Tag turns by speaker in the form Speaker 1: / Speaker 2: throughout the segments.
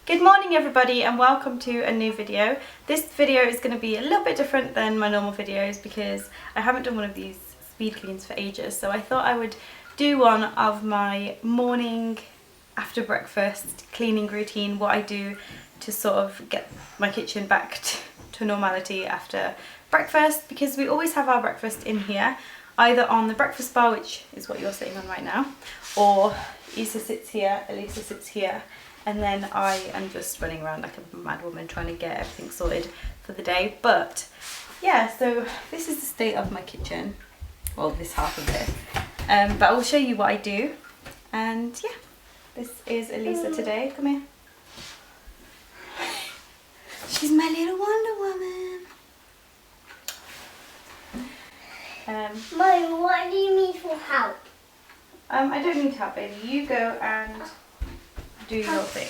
Speaker 1: Good morning everybody and welcome to a new video. This video is going to be a little bit different than my normal videos because I haven't done one of these speed cleans for ages, so I thought I would do one of my morning after breakfast cleaning routine, what I do to sort of get my kitchen back to normality after breakfast, because we always have our breakfast in here, either on the breakfast bar, which is what you're sitting on right now, or Issa sits here, Elisa sits here, and then I am just running around like a mad woman trying to get everything sorted for the day. But yeah, so this is the state of my kitchen, well, this half of it, but I will show you what I do. And yeah, this is Elisa today. Come here. She's my little Wonder Woman.
Speaker 2: Mummy, what do you need for help?
Speaker 1: I don't need help, baby. You go and do your thing.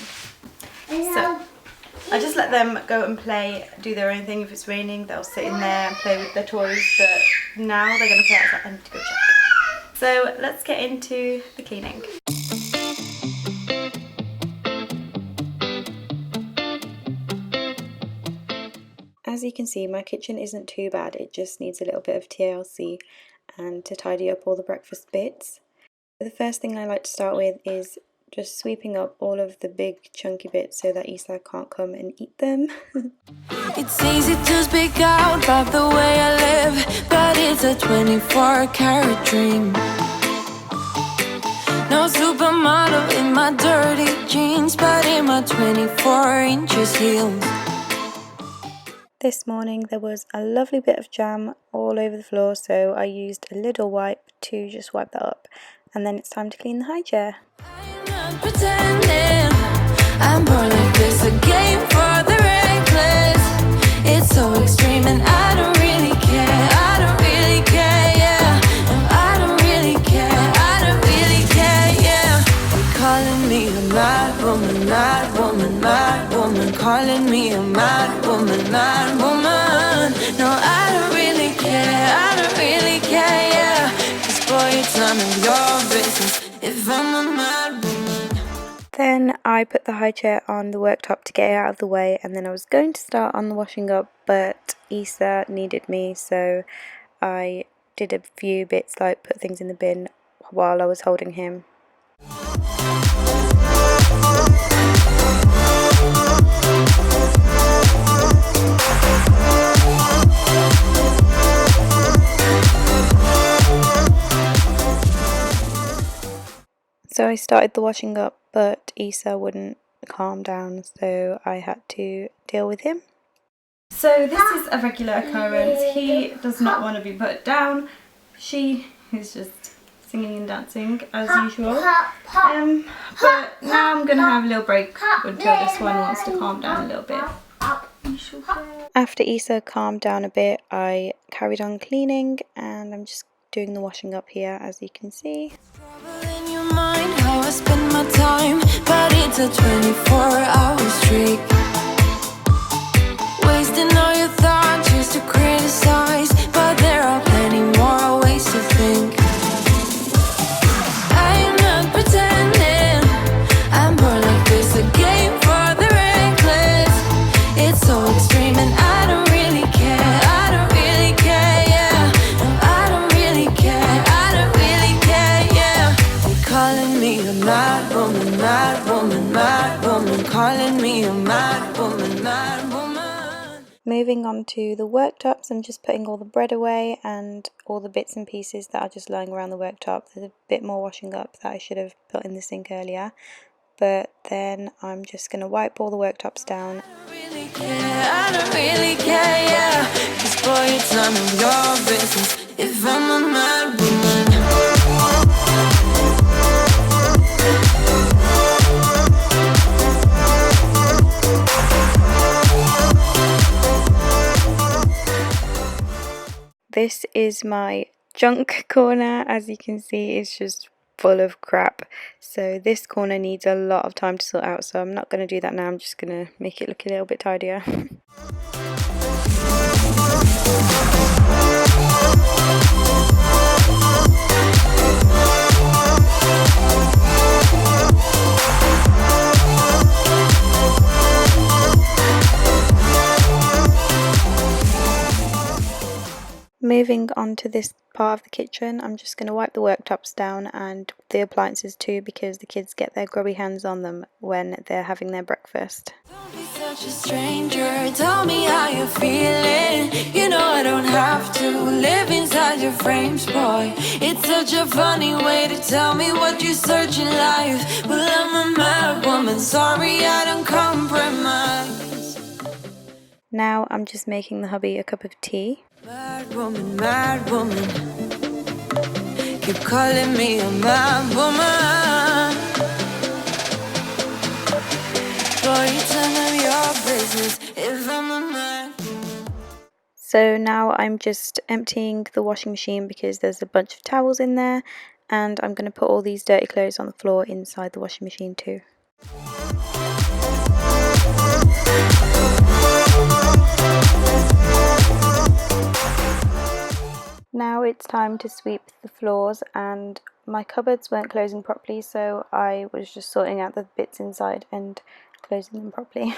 Speaker 1: So I just let them go and play, do their own thing. If it's raining, they'll sit in there and play with their toys, but now they're going to play outside. I need to go check. So let's get into the cleaning. As you can see, my kitchen isn't too bad. It just needs a little bit of TLC and to tidy up all the breakfast bits. The first thing I like to start with is just sweeping up all of the big chunky bits so that Issa can't come and eat them.
Speaker 3: It's easy to speak out about the way I live, but it's a 24-karat dream. No supermodel in my dirty jeans, but in my 24-inch heels.
Speaker 1: This morning there was a lovely bit of jam all over the floor, so I used a little wipe to just wipe that up. And then it's time to clean the high chair.
Speaker 3: I'm not pretending I'm born like this, a game for the reckless. It's so extreme and I don't really care. I don't really care, yeah. No, I don't really care. I don't really care, yeah. They're calling me a mad woman, mad woman, mad woman. Calling me a mad woman, mad woman. No, I don't really care. I don't really care, yeah. Boy, it's none of your business if I'm a mad woman.
Speaker 1: Then I put the high chair on the worktop to get it out of the way, and then I was going to start on the washing up, but Issa needed me, so I did a few bits like put things in the bin while I was holding him. So I started the washing up, but Issa wouldn't calm down, so I had to deal with him. So this is a regular occurrence. He does not want to be put down. She is just singing and dancing as usual. But now I'm going to have a little break until this one wants to calm down a little bit. After Issa calmed down a bit, I carried on cleaning, and I'm just doing the washing up here, as you can see.
Speaker 3: Mind how I spend my time, but it's a 24-hour streak. Wasting all your thoughts just to criticize, but there are plenty more ways to think. I'm not pretending I'm born like this, a game for the reckless. It's so extreme and I don't really care. I don't really care, yeah. No, I don't really care. I don't really care, yeah. Calling me a mad woman, mad woman, mad woman. Calling me a mad woman, mad woman.
Speaker 1: Moving on to the worktops, I'm just putting all the bread away and all the bits and pieces that are just lying around the worktop. There's a bit more washing up that I should have put in the sink earlier. But then I'm just going to wipe all the worktops down.
Speaker 3: I don't really care, yeah. 'Cause boy, it's none of your business if I'm a mad woman.
Speaker 1: This is my junk corner. As you can see, it's just full of crap. So this corner needs a lot of time to sort out, so I'm not going to do that now. I'm just going to make it look a little bit tidier. moving on to this part of the kitchen, I'm just going to wipe the worktops down and the appliances too, because the kids get their grubby hands on them when they're having their breakfast.
Speaker 3: Don't be such a stranger, tell me how you're feeling. You know I don't have to live inside your frames, boy. It's such a funny way to tell me what you search in life. Well, I'm a mad woman, sorry I don't compromise.
Speaker 1: Now I'm just making the hubby a cup of tea.
Speaker 3: Mad woman, keep calling me a mad woman. Boy, it's none of your business if I'm a mad woman.
Speaker 1: So now I'm just emptying the washing machine because there's a bunch of towels in there, and I'm going to put all these dirty clothes on the floor inside the washing machine too. Now it's time to sweep the floors, and my cupboards weren't closing properly, so I was just sorting out the bits inside and closing them properly.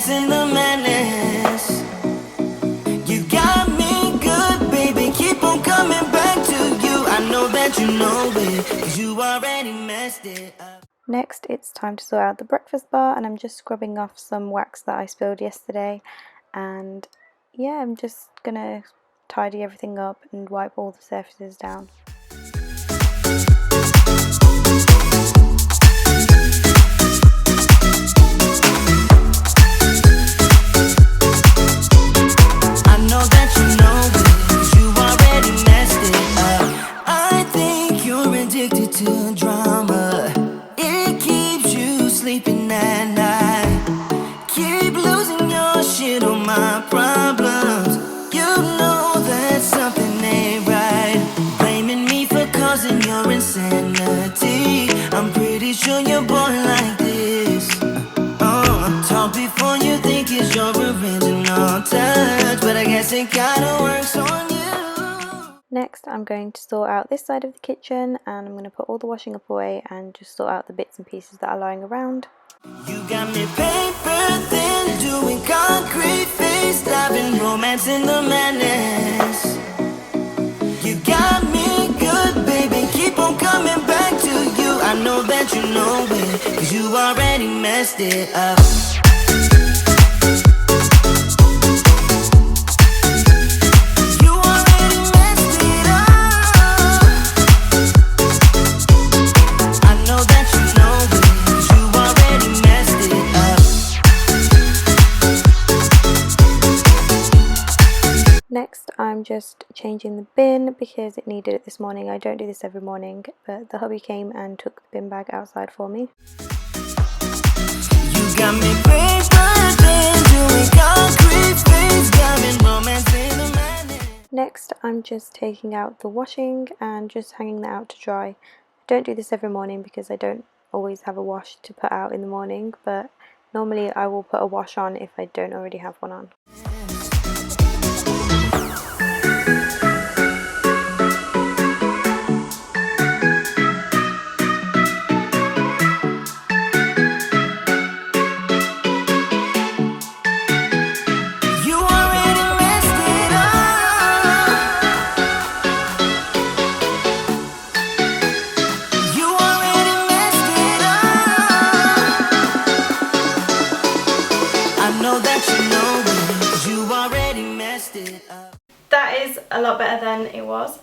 Speaker 3: In the madness, you got me good, baby. Keep on coming back to you. I know that you know it, 'cause you already messed it up.
Speaker 1: Next, it's time to sort out the breakfast bar, and I'm just scrubbing off some wax that I spilled yesterday. And yeah, I'm just gonna tidy everything up and wipe all the surfaces down.
Speaker 3: To drama, it keeps you sleeping at night. Keep losing your shit on my problems. You know that something ain't right. Blaming me for causing your insanity. I'm pretty sure you're born like this. Talk before you think it's your original touch, but I guess it kinda works on you.
Speaker 1: Next, I'm going to sort out this side of the kitchen, and I'm going to put all the washing up away and just sort out the bits and pieces that are lying around.
Speaker 3: You got me paper thin, doing concrete face, diving romance in the madness. You got me good, baby, keep on coming back to you. I know that you know it, 'cause you already messed it up.
Speaker 1: Next, I'm just changing the bin because it needed it this morning. I don't do this every morning, but the hubby came and took the bin bag outside for me.
Speaker 3: You got me doing concrete face, got me romance in the madness.
Speaker 1: Next, I'm just taking out the washing and just hanging that out to dry. I don't do this every morning because I don't always have a wash to put out in the morning, but normally I will put a wash on if I don't already have one on. That is a lot better than it was.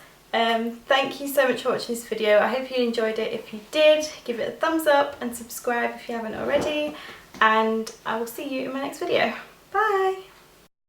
Speaker 1: Thank you so much for watching this video. I hope you enjoyed it. If you did, give it a thumbs up and subscribe if you haven't already. And I will see you in my next video. Bye!